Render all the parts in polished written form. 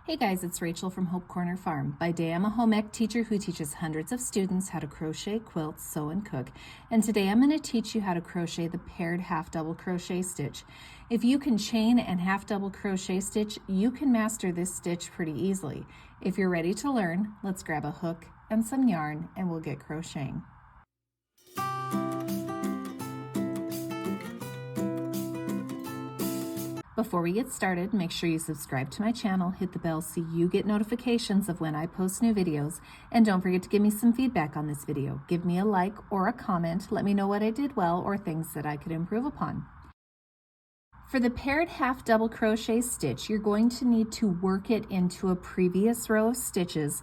Hey guys, it's Rachel from Hope Corner Farm. By day, I'm a home ec teacher who teaches hundreds of students how to crochet, quilt, sew, and cook. And today I'm going to teach you how to crochet the paired half double crochet stitch. If you can chain and half double crochet stitch, you can master this stitch pretty easily. If you're ready to learn, let's grab a hook and some yarn and we'll get crocheting. Before we get started, make sure you subscribe to my channel, hit the bell so you get notifications of when I post new videos, and don't forget to give me some feedback on this video. Give me a like or a comment, let me know what I did well or things that I could improve upon. For the paired half double crochet stitch, you're going to need to work it into a previous row of stitches.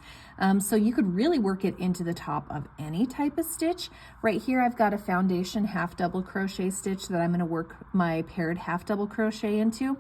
So you could really work it into the top of any type of stitch. Right here I've got a foundation half double crochet stitch that I'm going to work my paired half double crochet into.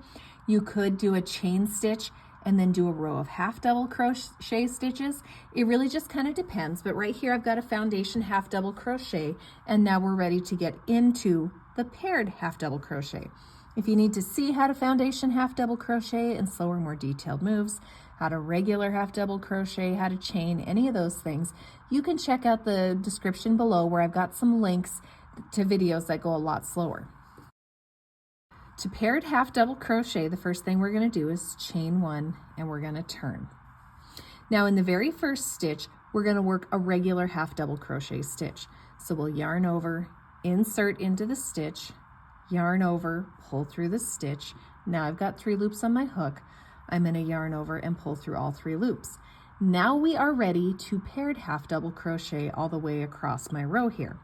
You could do a chain stitch and then do a row of half double crochet stitches. It really just kind of depends, but right here I've got a foundation half double crochet, and now we're ready to get into the paired half double crochet. If you need to see how to foundation half double crochet and slower, more detailed moves, how to regular half double crochet, how to chain, any of those things, you can check out the description below where I've got some links to videos that go a lot slower. To paired half double crochet, the first thing we're going to do is chain one and we're going to turn. Now in the very first stitch, we're going to work a regular half double crochet stitch. So we'll yarn over, insert into the stitch, yarn over, pull through the stitch. Now I've got 3 loops on my hook. I'm going to yarn over and pull through all 3 loops. Now we are ready to paired half double crochet all the way across my row here.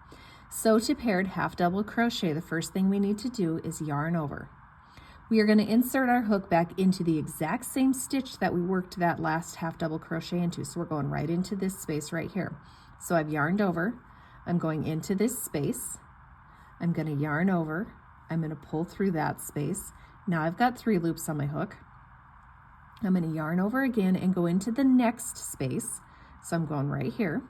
So to paired half double crochet, the first thing we need to do is yarn over. We are going to insert our hook back into the exact same stitch that we worked that last half double crochet into. So we're going right into this space right here. So I've yarned over, I'm going into this space, I'm going to yarn over, I'm going to pull through that space. Now I've got 3 loops on my hook. I'm going to yarn over again and go into the next space. So I'm going right here.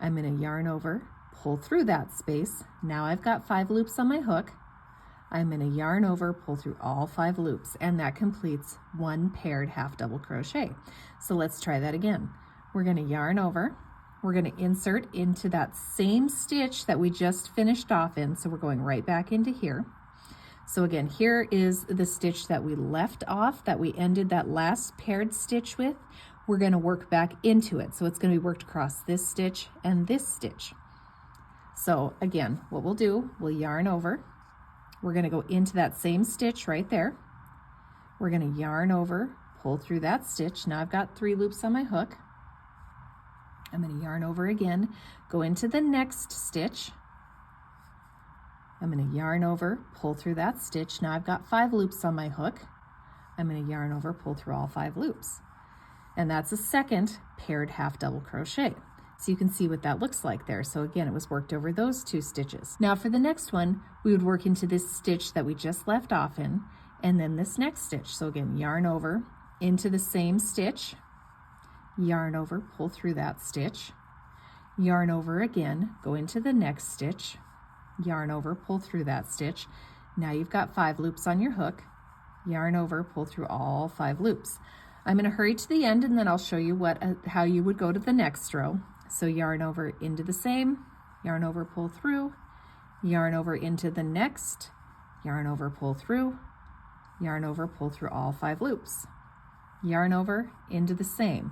I'm going to yarn over, pull through that space. Now I've got 5 loops on my hook. I'm going to yarn over, pull through all 5 loops, and that completes one paired half double crochet. So let's try that again. We're going to yarn over. We're going to insert into that same stitch that we just finished off in. So we're going right back into here. So again, here is the stitch that we left off, that we ended that last paired stitch with. We're going to work back into it. So it's going to be worked across this stitch and this stitch. So again, what we'll do, we'll yarn over. We're going to go into that same stitch right there. We're going to yarn over, pull through that stitch. Now I've got 3 loops on my hook. I'm going to yarn over again, go into the next stitch. I'm going to yarn over, pull through that stitch. Now I've got 5 loops on my hook. I'm going to yarn over, pull through all 5 loops. And that's a second paired half double crochet. So you can see what that looks like there. So again, it was worked over those 2 stitches. Now for the next one, we would work into this stitch that we just left off in, and then this next stitch. So again, yarn over into the same stitch, yarn over, pull through that stitch, yarn over again, go into the next stitch, yarn over, pull through that stitch. Now you've got 5 loops on your hook, yarn over, pull through all 5 loops. I'm going to hurry to the end and then I'll show you how you would go to the next row. So yarn over into the same, yarn over, pull through, yarn over into the next, yarn over, pull through, yarn over, pull through all 5 loops, yarn over into the same,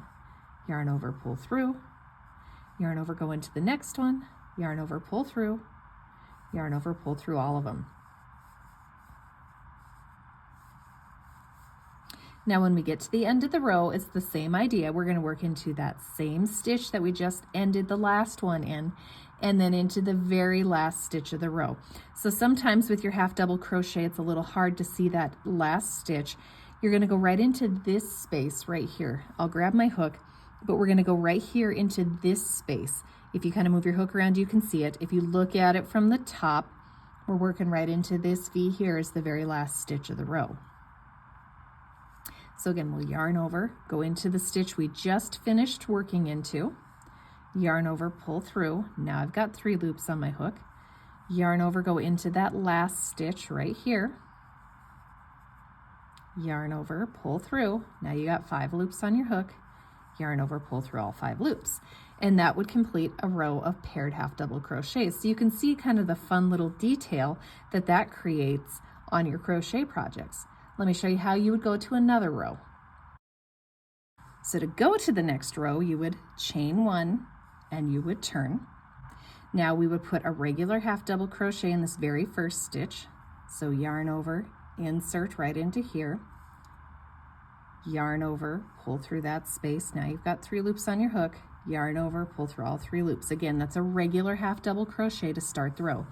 yarn over, pull through, yarn over, go into the next one, yarn over, pull through, yarn over, pull through all of them. Now when we get to the end of the row, it's the same idea. We're going to work into that same stitch that we just ended the last one in, and then into the very last stitch of the row. So sometimes with your half double crochet, it's a little hard to see that last stitch. You're going to go right into this space right here. I'll grab my hook, but we're going to go right here into this space. If you kind of move your hook around, you can see it. If you look at it from the top, we're working right into this V here is the very last stitch of the row. So again, we'll yarn over, go into the stitch we just finished working into, yarn over, pull through. Now I've got 3 loops on my hook, yarn over, go into that last stitch right here, yarn over, pull through. Now you got 5 loops on your hook, yarn over, pull through all 5 loops. And that would complete a row of paired half double crochets. So you can see kind of the fun little detail that that creates on your crochet projects. Let me show you how you would go to another row. So to go to the next row, you would chain 1 and you would turn. Now we would put a regular half double crochet in this very first stitch. So yarn over, insert right into here, yarn over, pull through that space. Now you've got 3 loops on your hook, yarn over, pull through all 3 loops. Again, that's a regular half double crochet to start the row.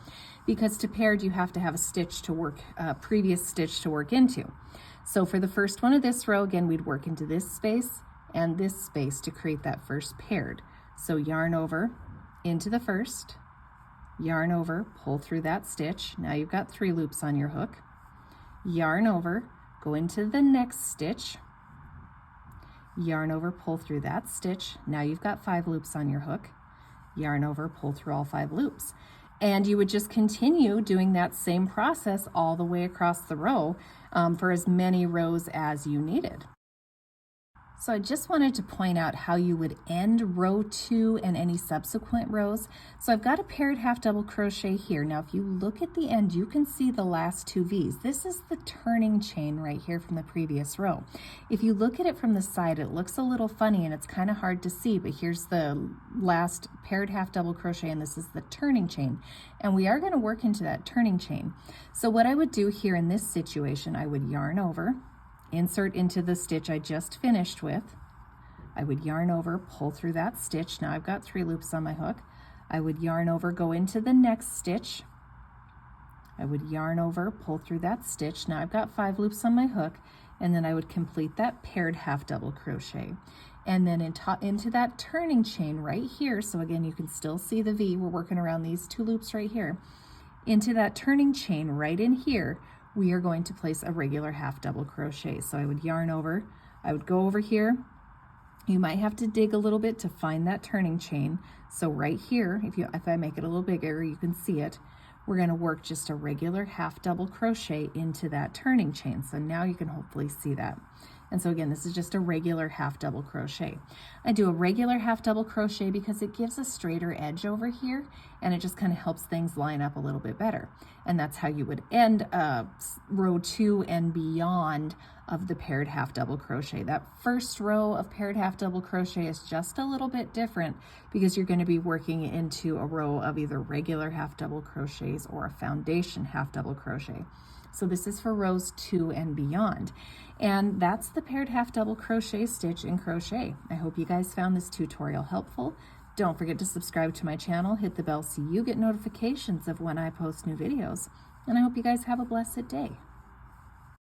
Because to paired, you have to have a stitch to work, previous stitch to work into. So for the first one of this row, again, we'd work into this space and this space to create that first paired. So yarn over into the first, yarn over, pull through that stitch. Now you've got 3 loops on your hook, yarn over, go into the next stitch, yarn over, pull through that stitch. Now you've got 5 loops on your hook, yarn over, pull through all 5 loops. And you would just continue doing that same process all the way across the row for as many rows as you needed. So I just wanted to point out how you would end row 2 and any subsequent rows. So I've got a paired half double crochet here. Now if you look at the end, you can see the last 2 V's. This is the turning chain right here from the previous row. If you look at it from the side, it looks a little funny and it's kind of hard to see, but here's the last paired half double crochet and this is the turning chain. And we are going to work into that turning chain. So what I would do here in this situation, I would yarn over, insert into the stitch I just finished with. I would yarn over, pull through that stitch. Now I've got 3 loops on my hook. I would yarn over, go into the next stitch. I would yarn over, pull through that stitch. Now I've got 5 loops on my hook, and then I would complete that paired half double crochet. And then into that turning chain right here, so again you can still see the V, we're working around these 2 loops right here. Into that turning chain right in here, we are going to place a regular half double crochet. So I would yarn over, I would go over here. You might have to dig a little bit to find that turning chain. So right here, if I make it a little bigger, you can see it. We're going to work just a regular half double crochet into that turning chain. So now you can hopefully see that. And so again, this is just a regular half double crochet. I do a regular half double crochet because it gives a straighter edge over here and it just kind of helps things line up a little bit better. And that's how you would end row 2 and beyond of the paired half double crochet. That first row of paired half double crochet is just a little bit different because you're going to be working into a row of either regular half double crochets or a foundation half double crochet. So this is for rows 2 and beyond. And that's the paired half double crochet stitch in crochet. I hope you guys found this tutorial helpful. Don't forget to subscribe to my channel, hit the bell so you get notifications of when I post new videos. And I hope you guys have a blessed day.